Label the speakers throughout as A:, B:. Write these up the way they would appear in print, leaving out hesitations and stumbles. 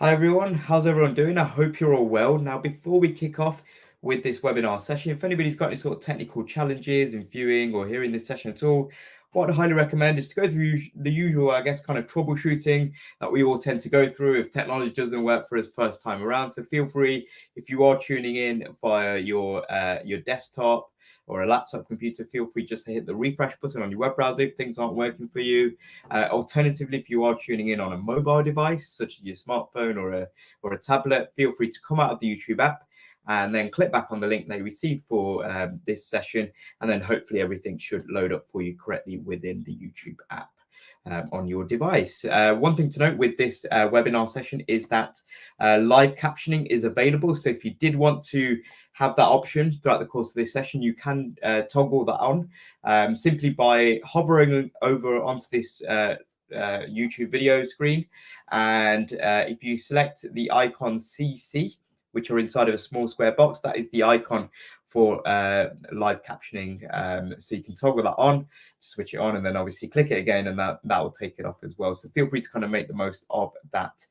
A: Hi everyone, how's everyone doing? I hope you're all well. Now, before we kick off with this webinar session, if anybody's got any sort of technical challenges in viewing or hearing this session at all, what I'd highly recommend is to go through the usual, kind of troubleshooting that we all tend to go through if technology doesn't work for us first time around. So feel free, if you are tuning in via your desktop or a laptop computer, feel free just to hit the refresh button on your web browser if things aren't working for you. Alternatively, if you are tuning in on a mobile device, such as your smartphone or a tablet, feel free to come out of the YouTube app and then click back on the link they received for this session, and then hopefully everything should load up for you correctly within the YouTube app. On your device. One thing to note with this webinar session is that live captioning is available. So if you did want to have that option throughout the course of this session, you can toggle that on simply by hovering over onto this YouTube video screen. And if you select the icon CC, which are inside of a small square box, that is the icon for live captioning. So you can toggle that on, switch it on, and then obviously click it again, and that will take it off as well. So feel free to kind of make the most of that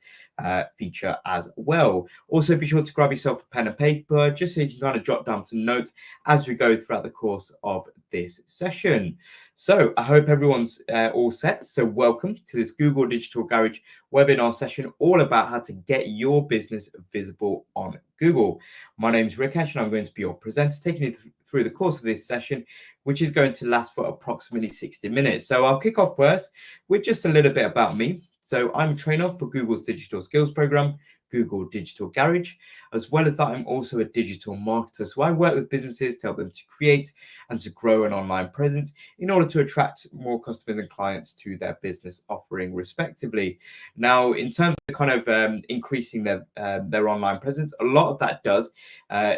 A: feature as well. Also, be sure to grab yourself a pen and paper just so you can kind of jot down some notes as we go throughout the course of this session. So I hope everyone's all set. So welcome to this Google Digital Garage webinar session, all about how to get your business visible on Google. My name is Rikesh, and I'm going to be your presenter, taking you through the course of this session, which is going to last for approximately 60 minutes. So I'll kick off first with just a little bit about me. So I'm a trainer for Google's digital skills program, Google Digital Garage. As well as that, I'm also a digital marketer. So I work with businesses to help them to create and to grow an online presence in order to attract more customers and clients to their business offering respectively. Now, in terms of kind of increasing their online presence, a lot of that does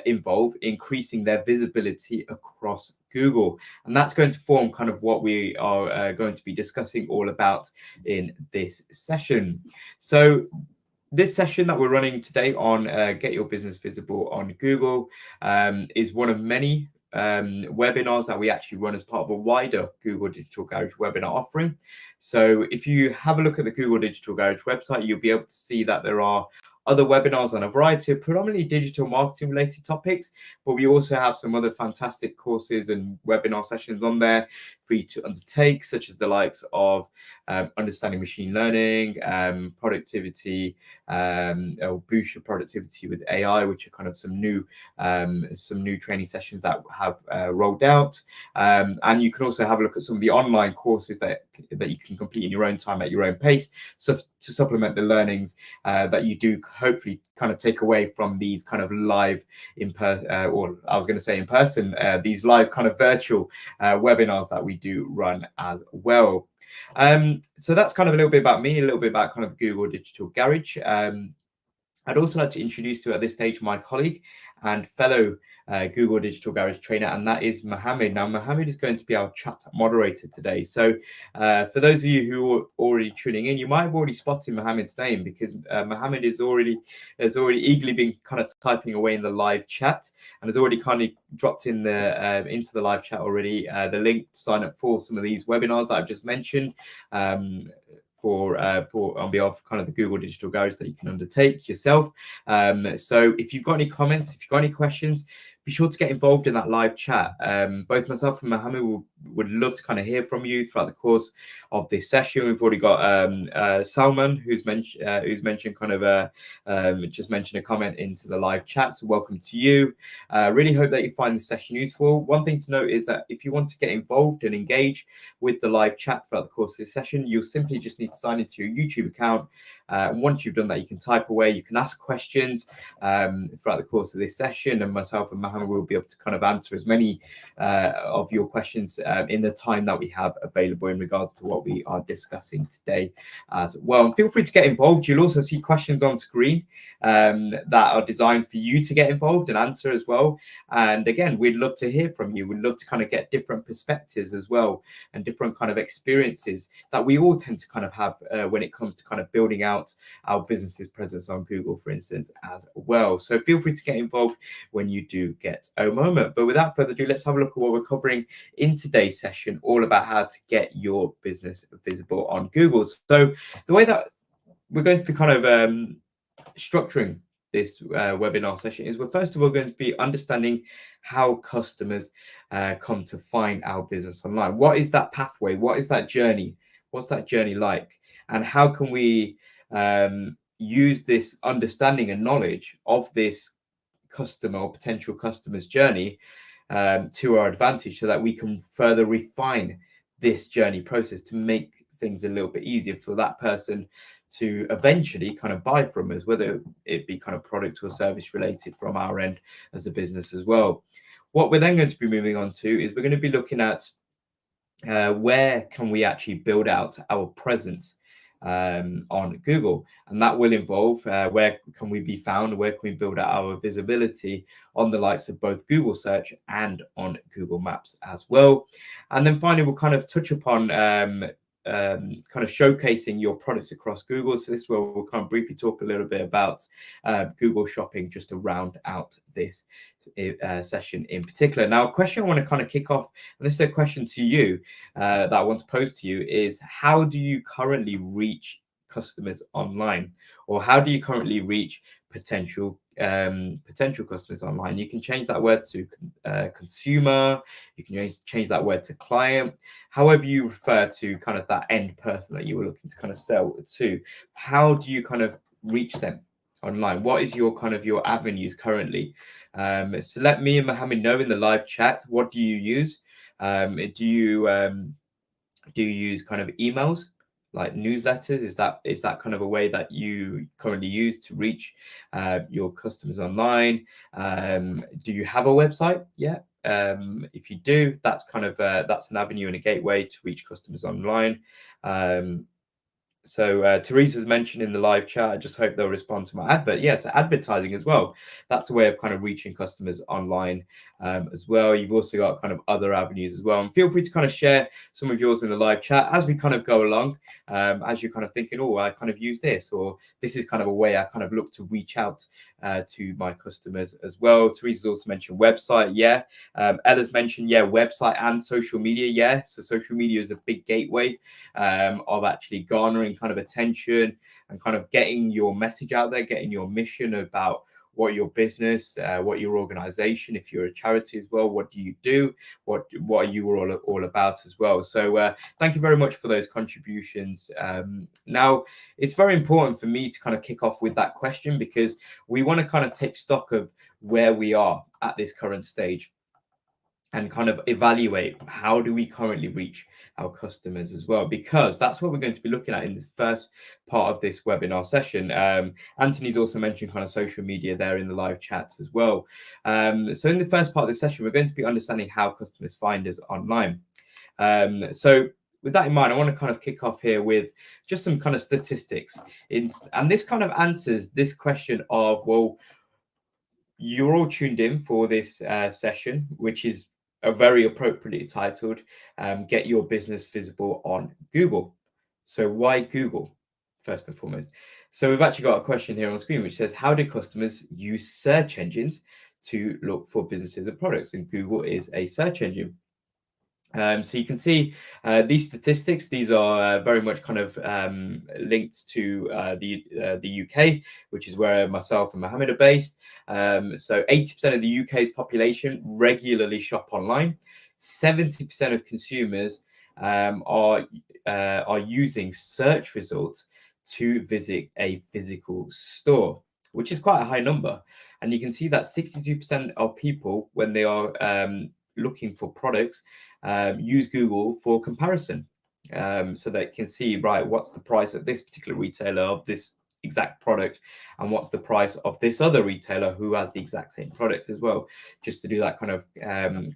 A: involve increasing their visibility across Google. And that's going to form kind of what we are going to be discussing all about in this session. So this session that we're running today on Get Your Business Visible on Google is one of many webinars that we actually run as part of a wider Google Digital Garage webinar offering. So if you have a look at the Google Digital Garage website, you'll be able to see that there are other webinars on a variety of predominantly digital marketing related topics, but we also have some other fantastic courses and webinar sessions on there for you to undertake, such as the likes of understanding machine learning, productivity, or boost your productivity with AI, which are kind of some new training sessions that have rolled out. And you can also have a look at some of the online courses that you can complete in your own time at your own pace, so to supplement the learnings that you do hopefully kind of take away from these kind of live these live kind of virtual webinars that we do run as well. So that's kind of a little bit about me, a little bit about kind of Google Digital Garage. I'd also like to introduce to at this stage my colleague and fellow Google Digital Garage trainer, and that is Mohammed. Now, Mohammed is going to be our chat moderator today. So for those of you who are already tuning in, you might have already spotted Mohammed's name, because Mohammed has already eagerly been kind of typing away in the live chat, and has already kind of dropped in the into the live chat already the link to sign up for some of these webinars that I've just mentioned. For on behalf of kind of the Google Digital Garage that you can undertake yourself. So if you've got any comments, if you've got any questions, be sure to get involved in that live chat. Both myself and Mohammed would love to kind of hear from you throughout the course of this session. We've already got Salman, who's mentioned kind of just mentioned a comment into the live chat. So welcome to you. Really hope that you find this session useful. One thing to note is that if you want to get involved and engage with the live chat throughout the course of this session, you'll simply just need to sign into your YouTube account. And once you've done that, you can type away, you can ask questions throughout the course of this session, and myself and Mohammed will be able to kind of answer as many of your questions in the time that we have available in regards to what we are discussing today as well. And feel free to get involved. You'll also see questions on screen that are designed for you to get involved and answer as well. And again, we'd love to hear from you. We'd love to kind of get different perspectives as well, and different kind of experiences that we all tend to kind of have when it comes to kind of building out our business's presence on Google, for instance, as well. So feel free to get involved when you do get a moment. But without further ado, let's have a look at what we're covering in today's session, all about how to get your business visible on Google. So the way that we're going to be kind of structuring this webinar session is we're first of all going to be understanding how customers come to find our business online. What is that pathway? What is that journey? What's that journey like? And how can we use this understanding and knowledge of this customer or potential customer's journey to our advantage so that we can further refine this journey process to make things a little bit easier for that person to eventually kind of buy from us, whether it be kind of product or service related from our end as a business as well. What we're then going to be moving on to is we're going to be looking at where can we actually build out our presence on Google, and that will involve where can we be found, where can we build out our visibility on the likes of both Google search and on Google Maps as well. And then finally we'll kind of touch upon kind of showcasing your products across Google. So this is where we'll kind of briefly talk a little bit about Google Shopping just to round out this session in particular. Now, a question I want to kind of kick off, and this is a question to you that I want to pose to you, is how do you currently reach customers online, or how do you currently reach potential customers online? You can change that word to consumer, you can change that word to client, however you refer to kind of that end person that you were looking to kind of sell to. How do you kind of reach them online? What is your kind of your avenues currently? So let me and Mohammed know in the live chat, what do you use? Do you use kind of emails like newsletters? Is that kind of a way that you currently use to reach your customers online? Do you have a website yet? If you do, that's kind of that's an avenue and a gateway to reach customers online. So Teresa's mentioned in the live chat, I just hope they'll respond to my advert. Yes, advertising as well. That's a way of kind of reaching customers online as well. You've also got kind of other avenues as well. And feel free to kind of share some of yours in the live chat as we kind of go along, as you're kind of thinking, oh, I kind of use this, or this is kind of a way I kind of look to reach out to my customers as well. Teresa's also mentioned website. Yeah. Ella's mentioned, yeah, website and social media. Yeah. So social media is a big gateway of actually garnering kind of attention and kind of getting your message out there, getting your mission about what your business, what your organization, if you're a charity as well, what do you do, what are you all about as well. So thank you very much for those contributions. Now, it's very important for me to kind of kick off with that question, because we want to kind of take stock of where we are at this current stage and kind of evaluate how do we currently reach our customers as well, because that's what we're going to be looking at in this first part of this webinar session. Anthony's also mentioned kind of social media there in the live chats as well. So in the first part of this session, we're going to be understanding how customers find us online. So with that in mind, I want to kind of kick off here with just some kind of statistics. And this kind of answers this question of, well, you're all tuned in for this session, which is very appropriately titled, Get Your Business Visible on Google. So why Google, first and foremost? So we've actually got a question here on screen which says, how do customers use search engines to look for businesses and products? And Google is a search engine. So you can see these statistics. These are very much kind of linked to the UK, which is where myself and Mohammed are based. So 80% of the UK's population regularly shop online. 70% of consumers are using search results to visit a physical store, which is quite a high number. And you can see that 62% of people, when they are looking for products, use Google for comparison, so they can see, right, what's the price of this particular retailer of this exact product, and what's the price of this other retailer who has the exact same product as well, just to do that kind of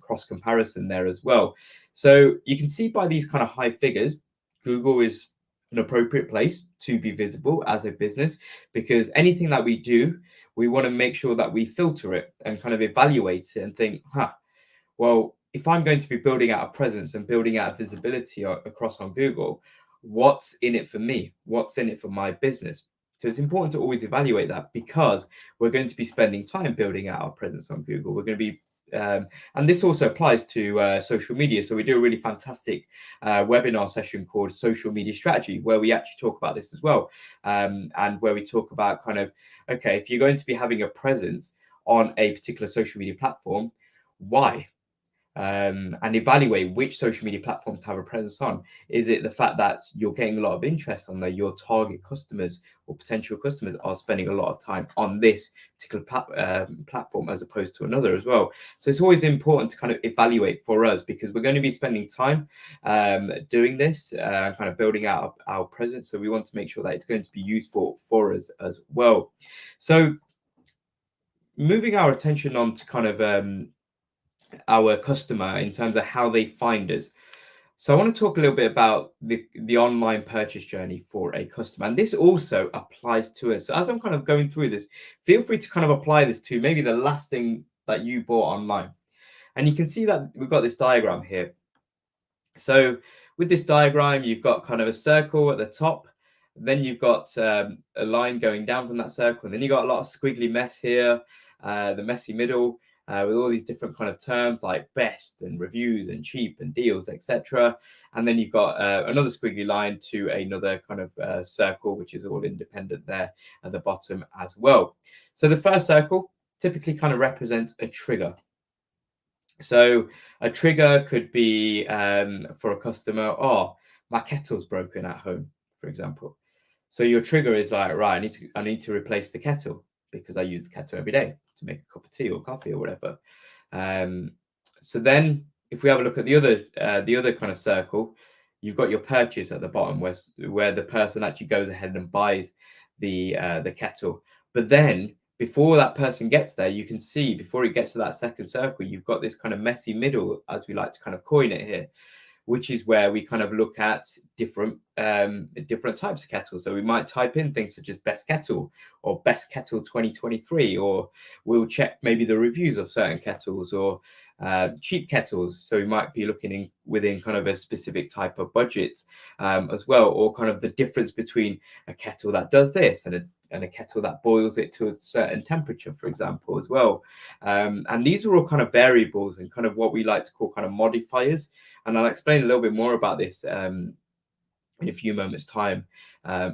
A: cross comparison there as well. So you can see by these kind of high figures, Google is an appropriate place to be visible as a business, because anything that we do, we want to make sure that we filter it and kind of evaluate it and think, well, if I'm going to be building out a presence and building out visibility across on Google, what's in it for me? What's in it for my business? So it's important to always evaluate that, because we're going to be spending time building out our presence on Google. We're going to be And this also applies to social media. So we do a really fantastic webinar session called Social Media Strategy, where we actually talk about this as well, and where we talk about kind of, okay, if you're going to be having a presence on a particular social media platform, why? And evaluate which social media platforms to have a presence on. Is it the fact that you're getting a lot of interest on there, your target customers or potential customers are spending a lot of time on this particular platform as opposed to another as well? So it's always important to kind of evaluate for us, because we're going to be spending time doing this, kind of building out our presence. So we want to make sure that it's going to be useful for us as well. So moving our attention on to kind of our customer in terms of how they find us. So I want to talk a little bit about the online purchase journey for a customer. And this also applies to us. So as I'm kind of going through this, feel free to kind of apply this to maybe the last thing that you bought online. And you can see that we've got this diagram here. So with this diagram, you've got kind of a circle at the top. Then you've got a line going down from that circle. And then you've got a lot of squiggly mess here, the messy middle, with all these different kind of terms like best and reviews and cheap and deals, etc. And then you've got another squiggly line to another kind of circle, which is all independent there at the bottom as well. So the first circle typically kind of represents a trigger. So a trigger could be for a customer, oh, my kettle's broken at home, for example. So your trigger is like, right, I need to replace the kettle because I use the kettle every day to make a cup of tea or coffee or whatever. So then if we have a look at the other kind of circle, you've got your purchase at the bottom where the person actually goes ahead and buys the kettle. But then before that person gets there, you can see before it gets to that second circle, you've got this kind of messy middle, as we like to kind of coin it here, which is where we kind of look at different types of kettles. So we might type in things such as best kettle or best kettle 2023, or we'll check maybe the reviews of certain kettles, or cheap kettles. So we might be looking within kind of a specific type of budget as well, or kind of the difference between a kettle that does this and a kettle that boils it to a certain temperature, for example, as well. And these are all kind of variables and kind of what we like to call kind of modifiers. And I'll explain a little bit more about this in a few moments' time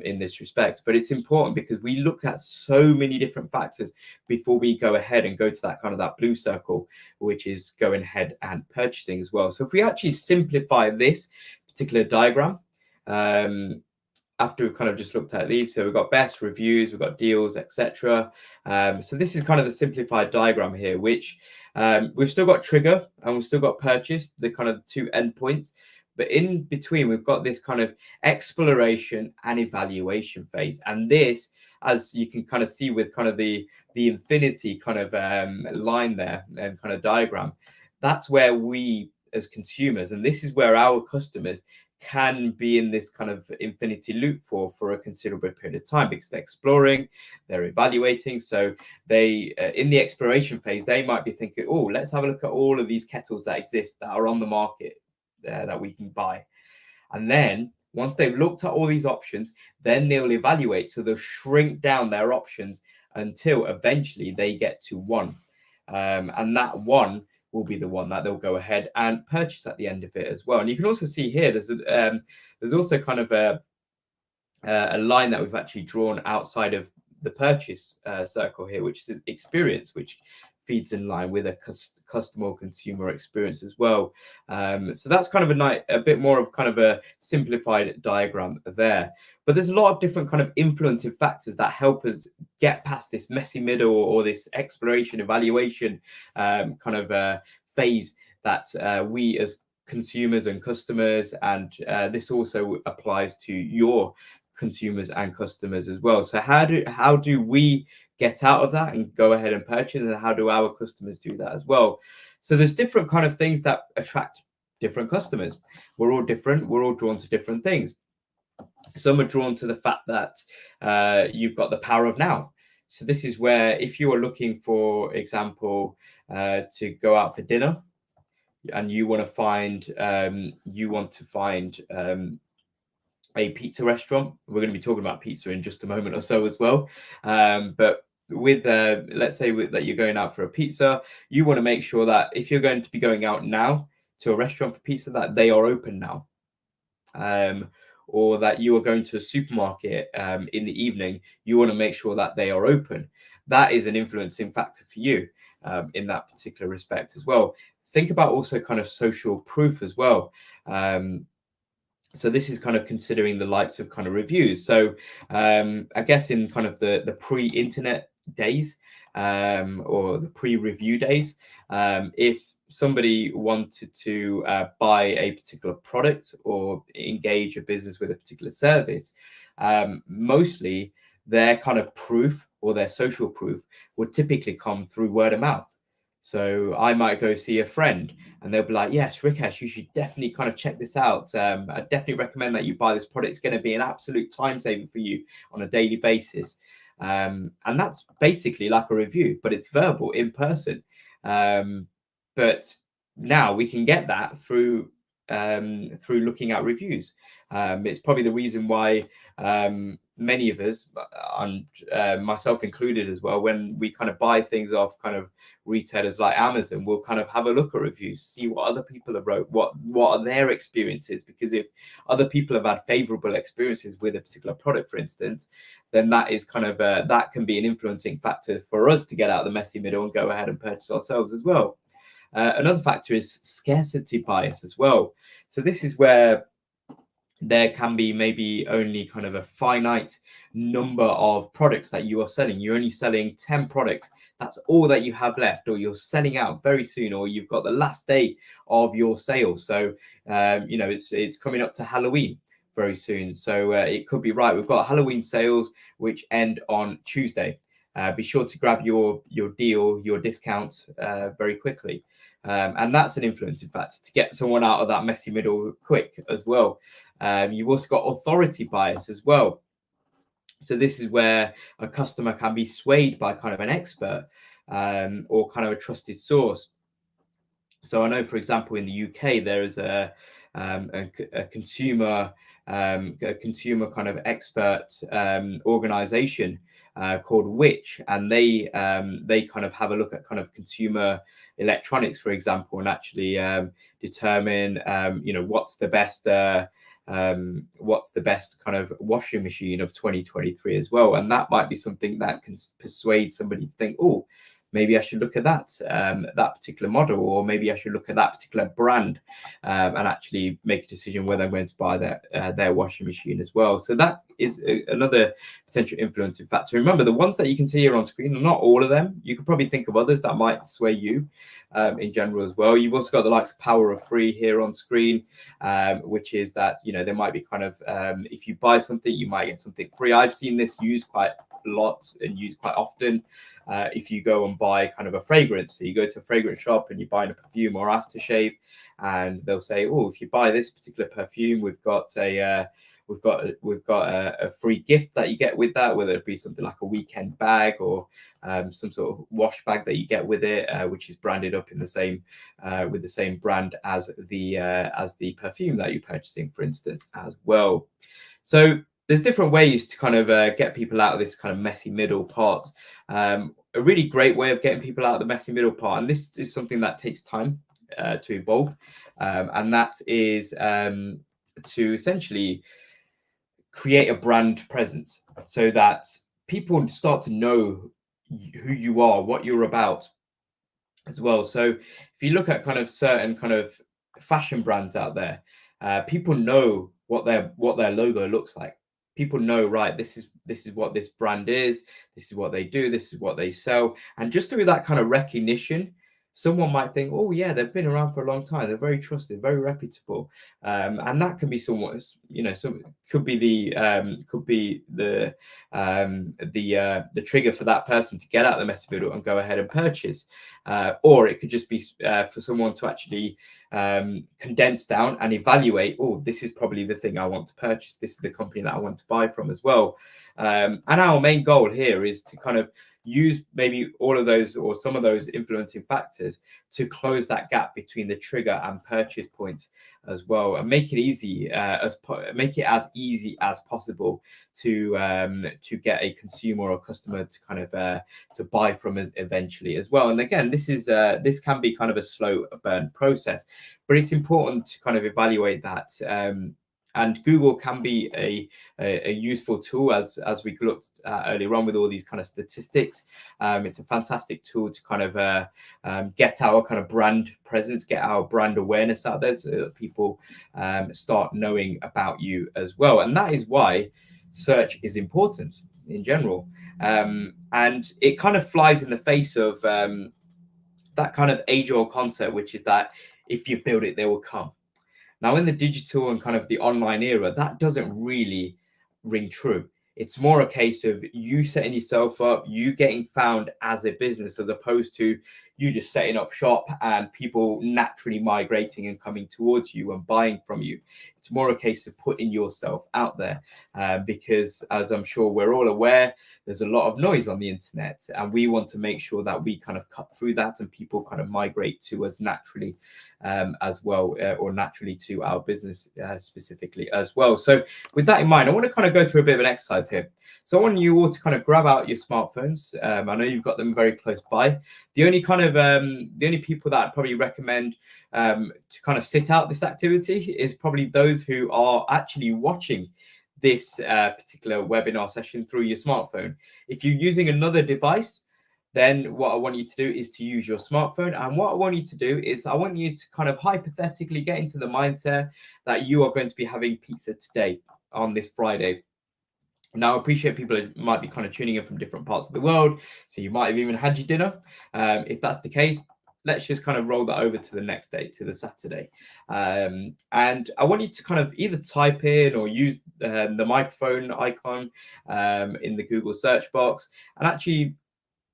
A: in this respect. But it's important because we look at so many different factors before we go ahead and go to that kind of that blue circle, which is going ahead and purchasing as well. So if we actually simplify this particular diagram, after we've kind of just looked at these, so we've got best, reviews, we've got deals, etc. So this is kind of the simplified diagram here, which we've still got trigger and we've still got purchase, the kind of two endpoints. But in between, we've got this kind of exploration and evaluation phase. And this, as you can kind of see with kind of the infinity kind of line there and kind of diagram, that's where we as consumers, and this is where our customers can be in this kind of infinity loop for a considerable period of time, because they're exploring, they're evaluating. So they in the exploration phase, they might be thinking, oh, let's have a look at all of these kettles that exist that are on the market that we can buy. And then once they've looked at all these options, then they'll evaluate. So they'll shrink down their options until eventually they get to one. And that one will be the one that they'll go ahead and purchase at the end of it as well. And you can also see here, there's also kind of a line that we've actually drawn outside of the purchase circle here, which is experience, which feeds in line with a customer or consumer experience as well. So that's kind of a bit more of kind of a simplified diagram there. But there's a lot of different kind of influencing factors that help us get past this messy middle or this exploration, evaluation kind of phase that we as consumers and customers, and this also applies to your consumers and customers as well. So how do we get out of that and go ahead and purchase, and how do our customers do that as well? So there's different kind of things that attract different customers. We're all different. We're all drawn to different things. Some are drawn to the fact that you've got the power of now. So this is where if you are looking, for example, to go out for dinner, and you want to find a pizza restaurant. We're going to be talking about pizza in just a moment or so as well. But let's say that you're going out for a pizza, you want to make sure that if you're going to be going out now to a restaurant for pizza, that they are open now. Or that you are going to a supermarket in the evening, you want to make sure that they are open. That is an influencing factor for you in that particular respect as well. Think about also kind of social proof as well. So this is kind of considering the likes of kind of reviews. So I guess in kind of the pre-internet days or the pre-review days, if somebody wanted to buy a particular product or engage a business with a particular service, mostly their kind of proof or their social proof would typically come through word of mouth. So I might go see a friend and they'll be like, yes, Rikesh, you should definitely kind of check this out. I definitely recommend that you buy this product. It's going to be an absolute time saver for you on a daily basis. And that's basically like a review, but it's verbal in person. But now we can get that through looking at reviews. It's probably the reason why many of us, and myself included as well, when we kind of buy things off kind of retailers like Amazon, we'll kind of have a look at reviews, see what other people have wrote, what are their experiences. Because if other people have had favorable experiences with a particular product, for instance, then that is kind of that can be an influencing factor for us to get out of the messy middle and go ahead and purchase ourselves as well. Another factor is scarcity bias as well. So this is where there can be maybe only kind of a finite number of products that you are selling. You're only selling 10 products. That's all that you have left, or you're selling out very soon, or you've got the last day of your sale. So, it's coming up to Halloween very soon. So it could be right. We've got Halloween sales, which end on Tuesday. Be sure to grab your deal, your discount very quickly. And that's an influencing factor to get someone out of that messy middle quick as well. You've also got authority bias as well. So this is where a customer can be swayed by kind of an expert or kind of a trusted source. So I know, for example, in the UK, there is a consumer kind of expert organization called Which, and they kind of have a look at kind of consumer electronics, for example, and actually determine what's the best kind of washing machine of 2023 as well. And that might be something that can persuade somebody to think, oh, maybe I should look at that particular model, or maybe I should look at that particular brand and actually make a decision whether I'm going to buy their washing machine as well. So that is another potential influencing factor. Remember, the ones that you can see here on screen are not all of them. You could probably think of others that might sway you in general as well. You've also got the likes of Power of Free here on screen, which is that, there might be kind of, if you buy something, you might get something free. I've seen this used quite a lot and used quite often. If you go and buy kind of a fragrance, so you go to a fragrance shop and you buy a perfume or aftershave, and they'll say, oh, if you buy this particular perfume, we've got a free gift that you get with that, whether it be something like a weekend bag or some sort of wash bag that you get with it, which is branded up in the same with the same brand as the perfume that you're purchasing, for instance, as well. So there's different ways to kind of get people out of this kind of messy middle part. A really great way of getting people out of the messy middle part, and this is something that takes time to evolve, and that is to essentially create a brand presence so that people start to know who you are, what you're about as well. So if you look at kind of certain kind of fashion brands out there, people know what their logo looks like. People know, right, this is what this brand is, this is what they do, this is what they sell. And just through that kind of recognition, someone might think, oh yeah, they've been around for a long time, they're very trusted, very reputable, and that can be somewhat, could be the trigger for that person to get out the messy middle and go ahead and purchase, or it could just be for someone to actually condense down and evaluate, oh, this is probably the thing I want to purchase, this is the company that I want to buy from as well. And our main goal here is to kind of use maybe all of those or some of those influencing factors to close that gap between the trigger and purchase points as well, and make it easy make it as easy as possible to get a consumer or a customer to kind of to buy from us eventually as well. And again, this can be kind of a slow burn process, but it's important to kind of evaluate that. And Google can be a useful tool, as we looked at earlier on with all these kind of statistics. It's a fantastic tool to kind of get our kind of brand presence, get our brand awareness out there, so that people start knowing about you as well. And that is why search is important in general. And it kind of flies in the face of that kind of age-old concept, which is that if you build it, they will come. Now, in the digital and kind of the online era, that doesn't really ring true. It's more a case of you setting yourself up, you getting found as a business, as opposed to you just setting up shop and people naturally migrating and coming towards you and buying from you. It's more a case of putting yourself out there, because as I'm sure we're all aware, there's a lot of noise on the internet, and we want to make sure that we kind of cut through that and people kind of migrate to us naturally as well, or naturally to our business specifically as well. So with that in mind, I want to kind of go through a bit of an exercise here. So I want you all to kind of grab out your smartphones. I know you've got them very close by. The only kind of the only people that I'd probably recommend to kind of sit out this activity is probably those who are actually watching this particular webinar session through your smartphone. If you're using another device, then what I want you to do is to use your smartphone. And what I want you to do is I want you to kind of hypothetically get into the mindset that you are going to be having pizza today on this Friday. Now, I appreciate people might be kind of tuning in from different parts of the world, so you might have even had your dinner. If that's the case, let's just kind of roll that over to the next day, to the Saturday. And I want you to kind of either type in or use the microphone icon in the Google search box, and actually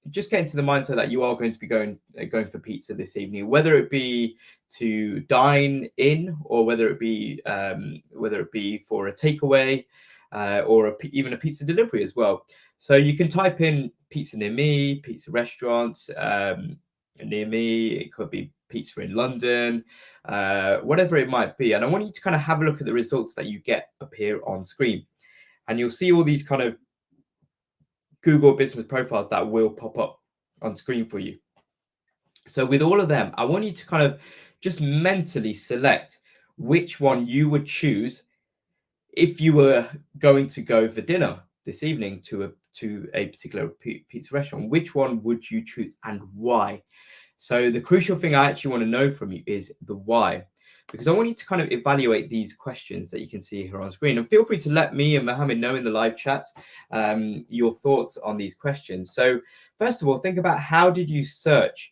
A: just get into the mindset that you are going to be going for pizza this evening, whether it be to dine in or whether it be for a takeaway. Or even a pizza delivery as well. So you can type in pizza near me, pizza restaurants near me. It could be pizza in London, whatever it might be. And I want you to kind of have a look at the results that you get up here on screen. And you'll see all these kind of Google business profiles that will pop up on screen for you. So with all of them, I want you to kind of just mentally select which one you would choose if you were going to go for dinner this evening to a particular pizza restaurant. Which one would you choose and why? So the crucial thing I actually want to know from you is the why, because I want you to kind of evaluate these questions that you can see here on screen. And feel free to let me and Mohammed know in the live chat your thoughts on these questions. So first of all, think about, how did you search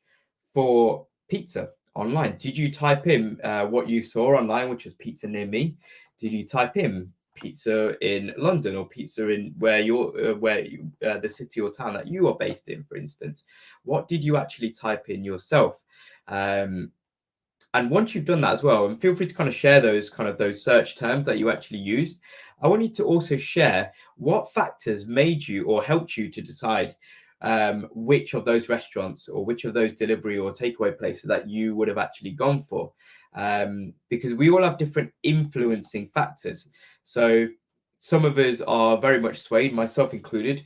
A: for pizza online? Did you type in what you saw online, which was pizza near me? Did you type in pizza in London or pizza in where the city or town that you are based in, for instance? What did you actually type in yourself? And once you've done that as well, and feel free to kind of share those search terms that you actually used, I want you to also share what factors made you or helped you to decide which of those restaurants or which of those delivery or takeaway places that you would have actually gone for. Because we all have different influencing factors. So some of us are very much swayed, myself included,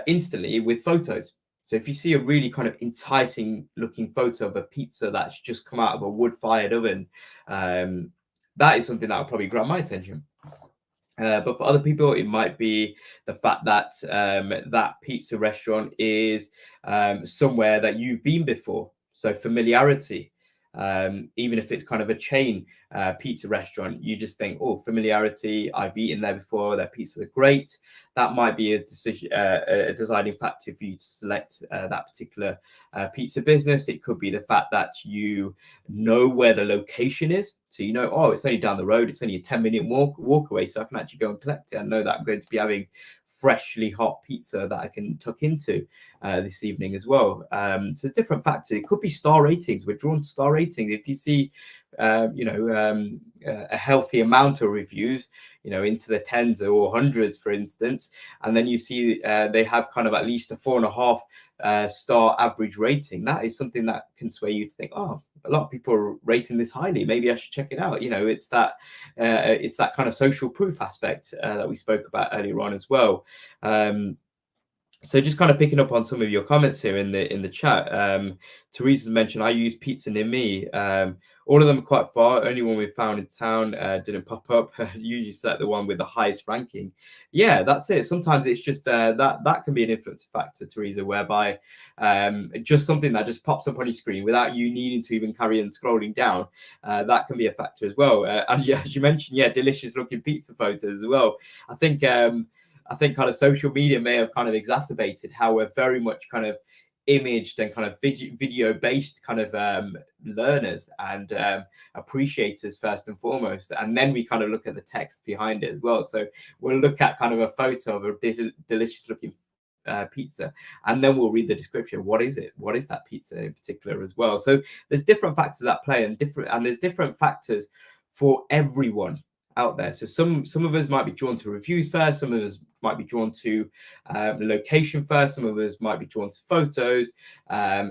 A: instantly with photos. So if you see a really kind of enticing looking photo of a pizza that's just come out of a wood-fired oven, that is something that will probably grab my attention. But for other people, it might be the fact that that pizza restaurant is somewhere that you've been before. So familiarity. Even if it's kind of a chain pizza restaurant, you just think, oh, familiarity, I've eaten there before, their pizzas are great. That might be a deciding factor for you to select that particular pizza business. It could be the fact that you know where the location is. So you know, oh, it's only down the road, it's only a 10-minute walk away, so I can actually go and collect it. I know that I'm going to be having freshly hot pizza that I can tuck into this evening as well. So it's different factors. It could be star ratings. We're drawn to star ratings. If you see, a healthy amount of reviews, into the tens or hundreds, for instance, and then you see they have kind of at least a 4.5 star average rating, that is something that can sway you to think, oh, a lot of people are rating this highly, maybe I should check it out. It's that kind of social proof aspect that we spoke about earlier on as well. So just kind of picking up on some of your comments here in the chat. Teresa's mentioned, I use Pizza Near Me. All of them are quite far. Only one we found in town didn't pop up. Usually select the one with the highest ranking. Yeah, that's it. Sometimes it's just that can be an influence factor, Teresa, whereby just something that just pops up on your screen without you needing to even carry on scrolling down. That can be a factor as well. And yeah, as you mentioned, yeah, delicious looking pizza photos as well. I think kind of social media may have kind of exacerbated how we're very much kind of imaged and kind of video based kind of learners and appreciators first and foremost, and then we kind of look at the text behind it as well. So we'll look at kind of a photo of a delicious looking pizza, and then we'll read the description. What is it? What is that pizza in particular as well? So there's different factors at play, and there's different factors for everyone out there. So some of us might be drawn to reviews first, some of us might be drawn to location first, some of us might be drawn to photos,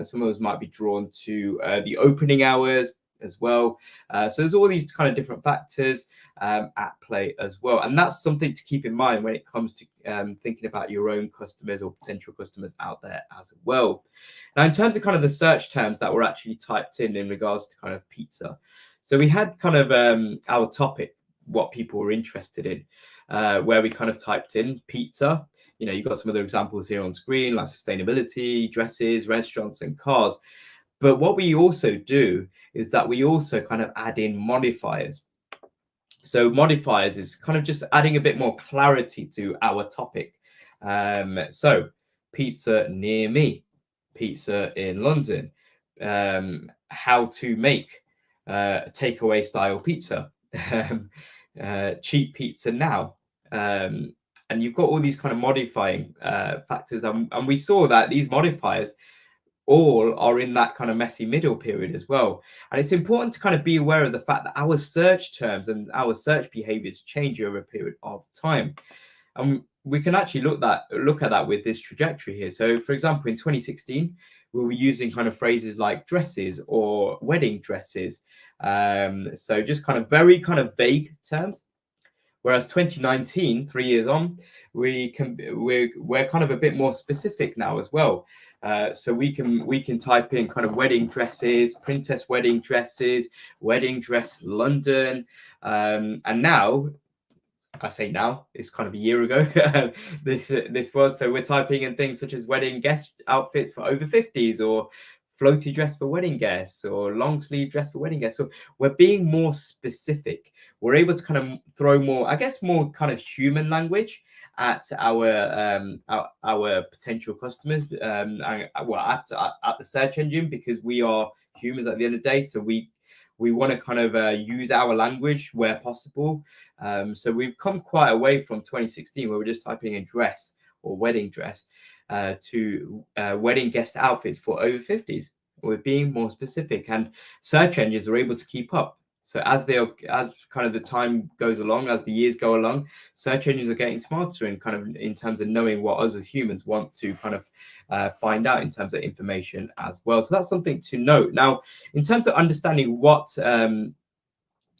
A: some of us might be drawn to the opening hours as well. So there's all these kind of different factors at play as well, and that's something to keep in mind when it comes to thinking about your own customers or potential customers out there as well. Now, in terms of kind of the search terms that were actually typed in regards to kind of pizza, so we had kind of our topic, what people were interested in, where we kind of typed in pizza. You've got some other examples here on screen, like sustainability, dresses, restaurants, and cars. But what we also do is that we also kind of add in modifiers. So modifiers is kind of just adding a bit more clarity to our topic. So pizza near me, pizza in London, how to make takeaway style pizza, cheap pizza now. And you've got all these kind of modifying factors. And we saw that these modifiers all are in that kind of messy middle period as well. And it's important to kind of be aware of the fact that our search terms and our search behaviors change over a period of time. And we can actually look at that with this trajectory here. So for example, in 2016, we were using kind of phrases like dresses or wedding dresses. So just kind of very kind of vague terms. Whereas 2019, 3 years on, we're kind of a bit more specific now as well. So we can type in kind of wedding dresses, princess wedding dresses, wedding dress London, and now, I say now, it's kind of a year ago. this was, so we're typing in things such as wedding guest outfits for over 50s, or floaty dress for wedding guests, or long sleeve dress for wedding guests. So we're being more specific. We're able to kind of throw more, I guess, more kind of human language at our potential customers, well, at the search engine, because we are humans at the end of the day. So we want to kind of use our language where possible. So we've come quite away from 2016, where we're just typing in dress or wedding dress, to wedding guest outfits for over 50s. We're being more specific, and search engines are able to keep up. So as kind of the time goes along, as the years go along, search engines are getting smarter in kind of in terms of knowing what us as humans want to kind of find out in terms of information as well. So that's something to note. Now, in terms of understanding what sort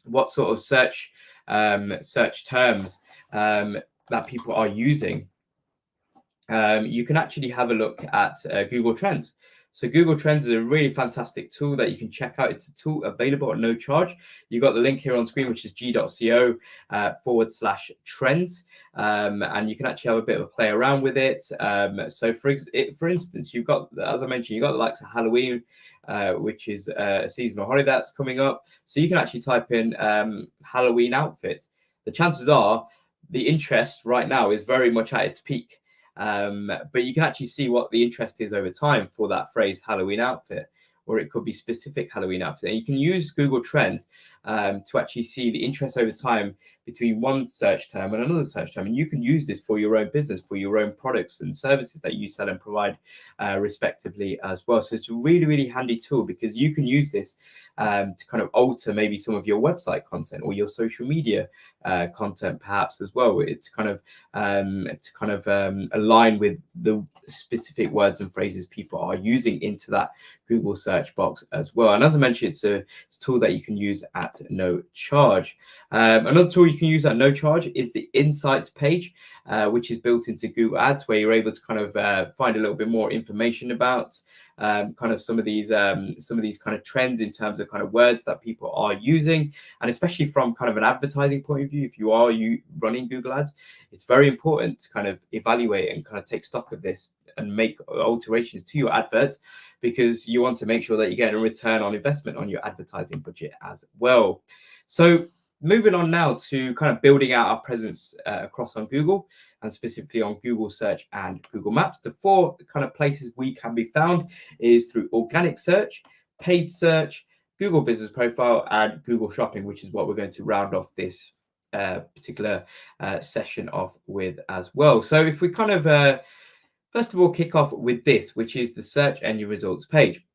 A: of search terms that people are using, you can actually have a look at Google Trends. So Google Trends is a really fantastic tool that you can check out. It's a tool available at no charge. You've got the link here on screen, which is g.co /trends. And you can actually have a bit of a play around with it. So for instance, you've got, as I mentioned, you've got the likes of Halloween, which is a seasonal holiday that's coming up. So you can actually type in Halloween outfits. The chances are the interest right now is very much at its peak. But you can actually see what the interest is over time for that phrase Halloween outfit, or it could be specific Halloween outfit. And you can use Google Trends to actually see the interest over time between one search term and another search term. And you can use this for your own business, for your own products and services that you sell and provide respectively as well. So it's a really, really handy tool because you can use this to kind of alter maybe some of your website content or your social media content perhaps as well. It's kind of align with the specific words and phrases people are using into that Google search box as well. And as I mentioned, it's a tool that you can use at no charge. Another tool you can use at no charge is the Insights page, which is built into Google Ads, where you're able to kind of find a little bit more information about kind of some of these kind of trends in terms of kind of words that people are using, and especially from kind of an advertising point of view. If you are running Google Ads, it's very important to kind of evaluate and kind of take stock of this and make alterations to your adverts, because you want to make sure that you get a return on investment on your advertising budget as well. So moving on now to kind of building out our presence across on Google, and specifically on Google Search and Google Maps. The four kind of places we can be found is through organic search, paid search, Google Business Profile, and Google Shopping, which is what we're going to round off this particular session off with as well. So if we kind of first of all kick off with this, which is the search engine results page.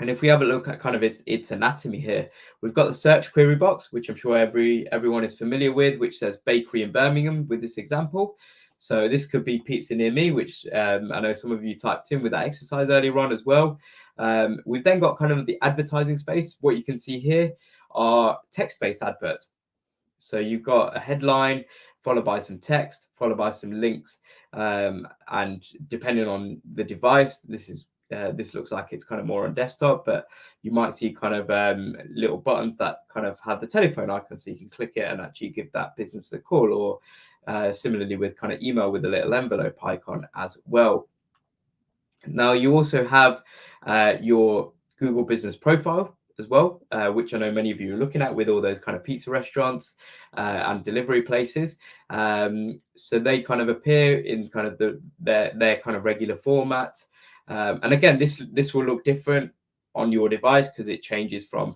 A: And if we have a look at kind of its anatomy here, we've got the search query box, which I'm sure everyone is familiar with, which says bakery in Birmingham with this example. So this could be pizza near me, which I know some of you typed in with that exercise earlier on as well. We've then got kind of the advertising space. What you can see here are text-based adverts. So you've got a headline followed by some text, followed by some links, and depending on the device, this looks like it's kind of more on desktop, but you might see kind of little buttons that kind of have the telephone icon, so you can click it and actually give that business a call, or similarly with kind of email with a little envelope icon as well. Now you also have your Google Business Profile as well, which I know many of you are looking at with all those kind of pizza restaurants and delivery places. So they kind of appear in kind of their kind of regular format. And again, this will look different on your device because it changes from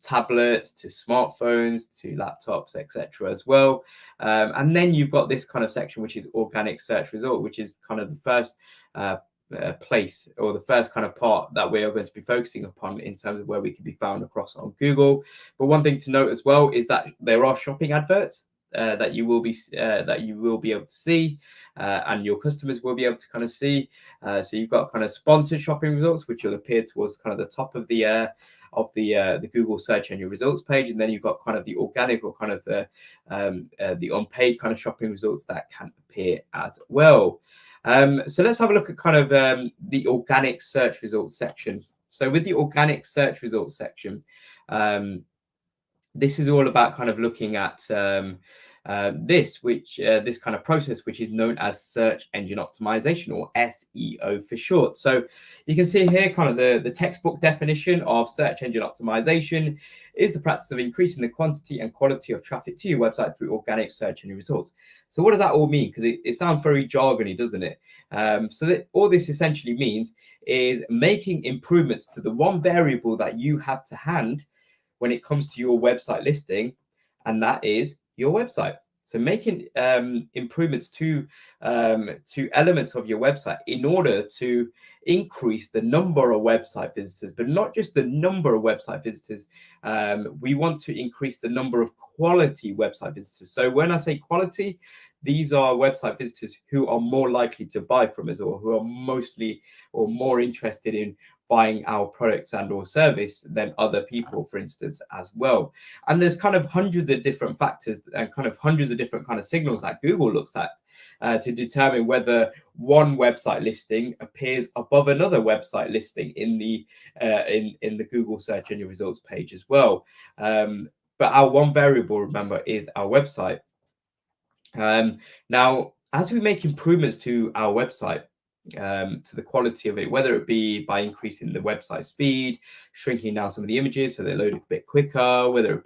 A: tablets to smartphones to laptops, etc. as well. And then you've got this kind of section, which is organic search result, which is kind of the first place, or the first kind of part that we are going to be focusing upon in terms of where we can be found across on Google. But one thing to note as well is that there are shopping adverts that you will be able to see, and your customers will be able to kind of see. So you've got kind of sponsored shopping results, which will appear towards kind of the top of the Google search engine results page, and then you've got kind of the organic or kind of the unpaid kind of shopping results that can appear as well. So let's have a look at kind of the organic search results section. So with the organic search results section, this is all about kind of looking at this kind of process, which is known as search engine optimization, or SEO for short. So you can see here kind of the textbook definition of search engine optimization is the practice of increasing the quantity and quality of traffic to your website through organic search engine results. So what does that all mean? Because it sounds very jargony, doesn't it? So that all this essentially means is making improvements to the one variable that you have to hand when it comes to your website listing, and that is your website. So making improvements to elements of your website in order to increase the number of website visitors, but not just the number of website visitors. We want to increase the number of quality website visitors. So when I say quality, these are website visitors who are more likely to buy from us, or who are mostly or more interested in buying our products and or service than other people, for instance, as well. And there's kind of hundreds of different factors and kind of hundreds of different kind of signals that Google looks at to determine whether one website listing appears above another website listing in the Google search engine results page as well. But our one variable, remember, is our website. Now, as we make improvements to our website, to the quality of it, whether it be by increasing the website speed, shrinking down some of the images so they load a bit quicker, whether it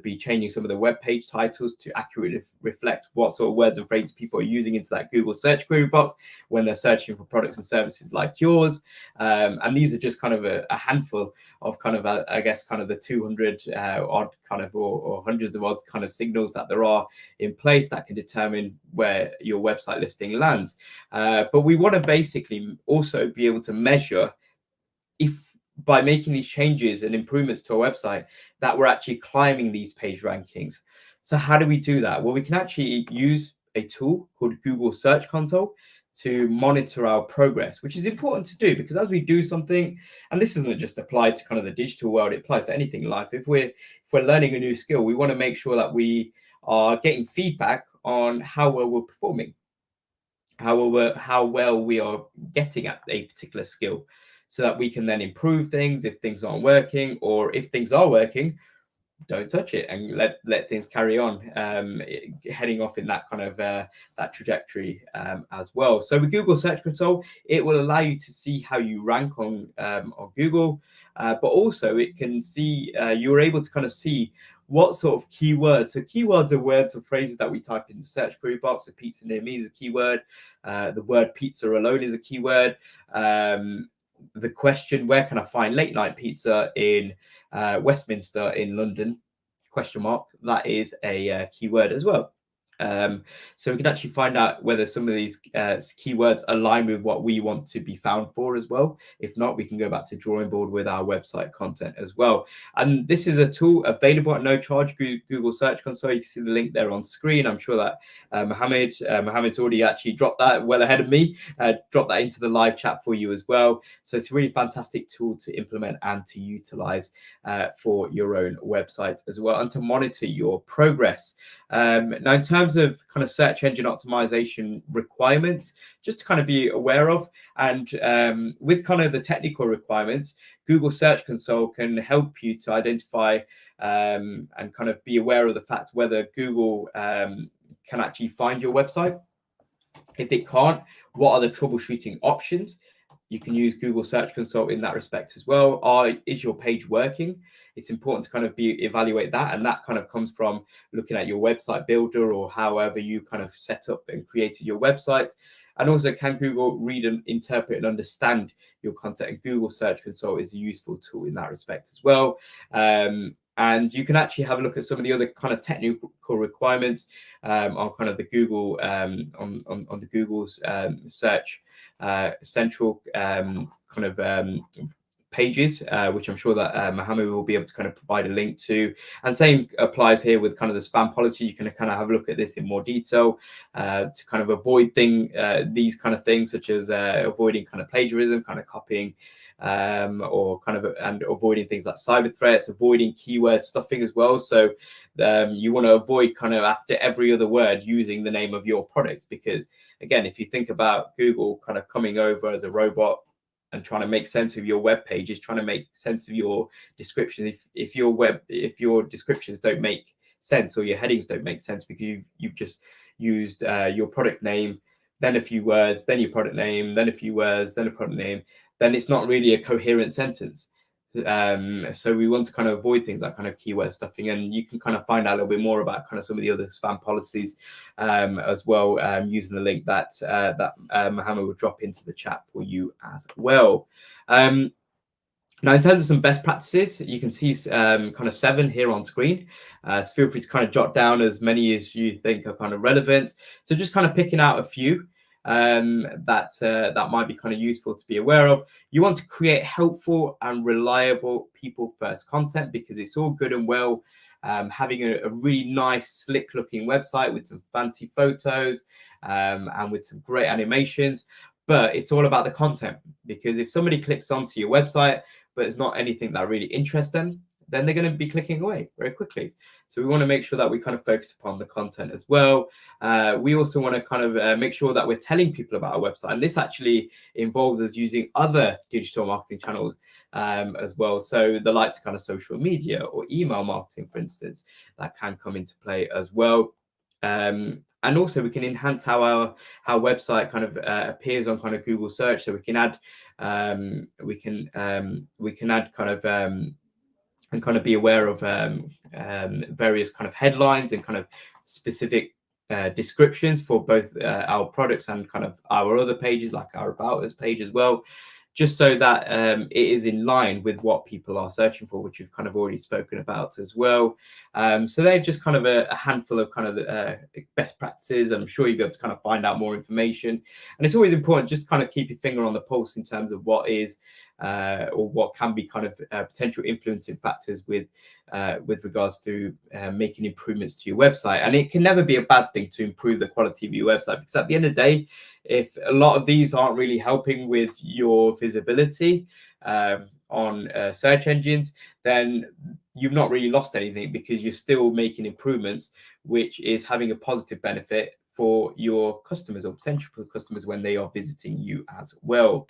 A: be changing some of the web page titles to accurately reflect what sort of words and phrases people are using into that Google search query box when they're searching for products and services like yours. And these are just kind of a handful of kind of, I guess, kind of the 200 odd kind of or hundreds of odd kind of signals that there are in place that can determine where your website listing lands. But we want to basically also be able to measure if by making these changes and improvements to our website that we're actually climbing these page rankings. So how do we do that? Well, we can actually use a tool called Google Search Console to monitor our progress, which is important to do because as we do something, and this isn't just applied to kind of the digital world, it applies to anything in life. If we're learning a new skill, we want to make sure that we are getting feedback on how well we're performing, how well we are getting at a particular skill, so that we can then improve things if things aren't working, or if things are working, don't touch it and let things carry on, heading off in that kind of that trajectory as well. So with Google Search Console, it will allow you to see how you rank on Google, but also it can see you're able to kind of see what sort of keywords. So keywords are words or phrases that we type in the search query box. So pizza near me is a keyword. The word pizza alone is a keyword. The question, where can I find late night pizza in Westminster in London, ? That is a keyword as well. So we can actually find out whether some of these keywords align with what we want to be found for as well. If not, we can go back to drawing board with our website content as well. And this is a tool available at no charge, Google Search Console. You can see the link there on screen. I'm sure that Mohammed's already actually dropped that well ahead of me, dropped that into the live chat for you as well. So it's a really fantastic tool to implement and to utilize for your own website as well, and to monitor your progress. Now, in terms of kind of search engine optimization requirements, just to kind of be aware of, and with kind of the technical requirements, Google Search Console can help you to identify and kind of be aware of the fact whether Google can actually find your website. If it can't, what are the troubleshooting options? You can use Google Search Console in that respect as well. Is your page working? It's important to kind of evaluate that, and that kind of comes from looking at your website builder or however you kind of set up and created your website. And also, can Google read and interpret and understand your content? And Google Search Console is a useful tool in that respect as well. And you can actually have a look at some of the other kind of technical requirements on kind of the Google on the Google's search central kind of pages, which I'm sure that Mohammed will be able to kind of provide a link to. And same applies here with kind of the spam policy. You can kind of have a look at this in more detail to kind of avoid these kind of things, such as avoiding kind of plagiarism, kind of copying, or kind of, and avoiding things like cyber threats, avoiding keyword stuffing as well. So you want to avoid kind of after every other word using the name of your product, because again, if you think about Google kind of coming over as a robot and trying to make sense of your web pages, trying to make sense of your descriptions, if your descriptions don't make sense or your headings don't make sense because you've just used your product name, then a few words, then your product name, then a few words, then a product name, then it's not really a coherent sentence. So we want to kind of avoid things like kind of keyword stuffing, and you can kind of find out a little bit more about kind of some of the other spam policies as well, using the link that Mohammed will drop into the chat for you as well. Now, in terms of some best practices, you can see kind of 7 here on screen. So feel free to kind of jot down as many as you think are kind of relevant. So just kind of picking out a few that might be kind of useful to be aware of. You want to create helpful and reliable people first content, because it's all good and well having a really nice, slick looking website with some fancy photos and with some great animations. But it's all about the content, because if somebody clicks onto your website, but it's not anything that really interests them, then they're going to be clicking away very quickly. So we want to make sure that we kind of focus upon the content as well. We also want to kind of make sure that we're telling people about our website. And this actually involves us using other digital marketing channels as well. So the likes of kind of social media or email marketing, for instance, that can come into play as well. And And also we can enhance how our website kind of appears on kind of Google search. So we can add add kind of and kind of be aware of various kind of headlines and kind of specific descriptions for both our products and kind of our other pages, like our About Us page as well, just so that it is in line with what people are searching for, which we've kind of already spoken about as well. So they're just kind of a handful of kind of best practices. I'm sure you'll be able to kind of find out more information. And it's always important just kind of keep your finger on the pulse in terms of what is or what can be kind of potential influencing factors with regards to making improvements to your website. And it can never be a bad thing to improve the quality of your website, because at the end of the day, if a lot of these aren't really helping with your visibility on search engines, then you've not really lost anything, because you're still making improvements, which is having a positive benefit for your customers or potential customers when they are visiting you as well.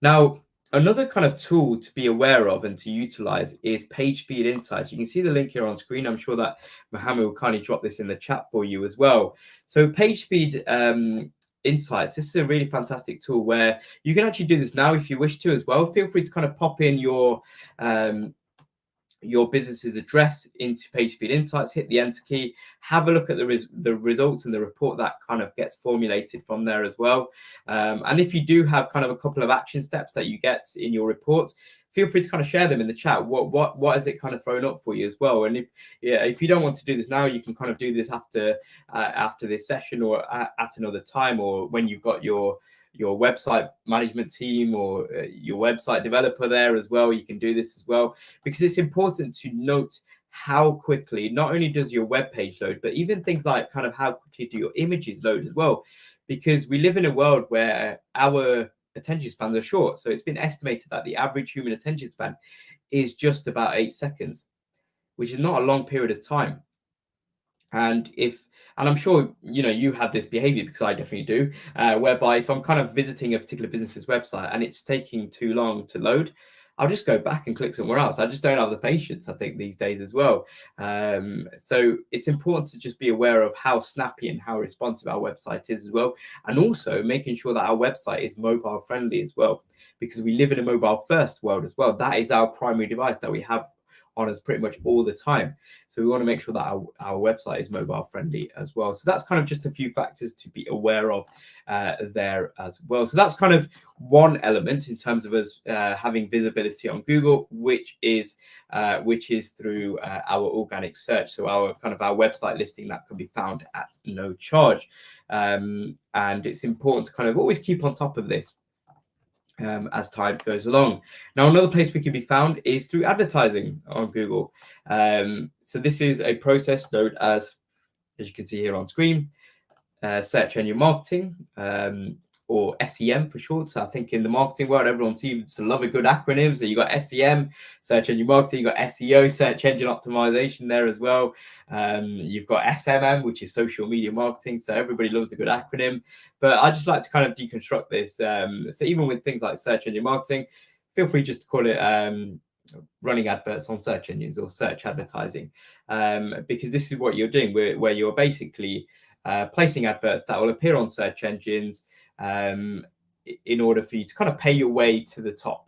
A: Now, another kind of tool to be aware of and to utilize is PageSpeed Insights. You can see the link here on screen. I'm sure that Mohammed will kindly drop this in the chat for you as well. So PageSpeed Insights, this is a really fantastic tool where you can actually do this now if you wish to as well. Feel free to kind of pop in your business's address into PageSpeed Insights, hit the enter key, have a look at the results and the report that kind of gets formulated from there as well. And if you do have kind of a couple of action steps that you get in your report, feel free to kind of share them in the chat. What is it kind of thrown up for you as well? And if you don't want to do this now, you can kind of do this after this session or at another time, or when you've got your website management team or your website developer there as well. You can do this as well, because it's important to note how quickly not only does your web page load, but even things like kind of how quickly do your images load as well, because we live in a world where our attention spans are short. So it's been estimated that the average human attention span is just about 8 seconds, which is not a long period of time. And I'm sure you have this behavior, because I definitely do, whereby if I'm kind of visiting a particular business's website and it's taking too long to load, I'll just go back and click somewhere else. I just don't have the patience, I think, these days as well. So it's important to just be aware of how snappy and how responsive our website is as well, and also making sure that our website is mobile friendly as well, because we live in a mobile first world as well. That is our primary device that we have on us pretty much all the time. So we want to make sure that our website is mobile friendly as well. So that's kind of just a few factors to be aware of there as well. So that's kind of one element in terms of us having visibility on Google, which is through our organic search. So our website listing that can be found at no charge. And it's important to kind of always keep on top of this as time goes along. Now, another place we can be found is through advertising on Google. So this is a process known as you can see here on screen, search engine marketing, or SEM for short. So I think in the marketing world, everyone seems to love a good acronym. So you got SEM, search engine marketing, you got SEO, search engine optimization there as well. You've got SMM, which is social media marketing. So everybody loves a good acronym. But I just like to kind of deconstruct this. So even with things like search engine marketing, feel free just to call it running adverts on search engines or search advertising, because this is what you're doing, where you're basically placing adverts that will appear on search engines in order for you to kind of pay your way to the top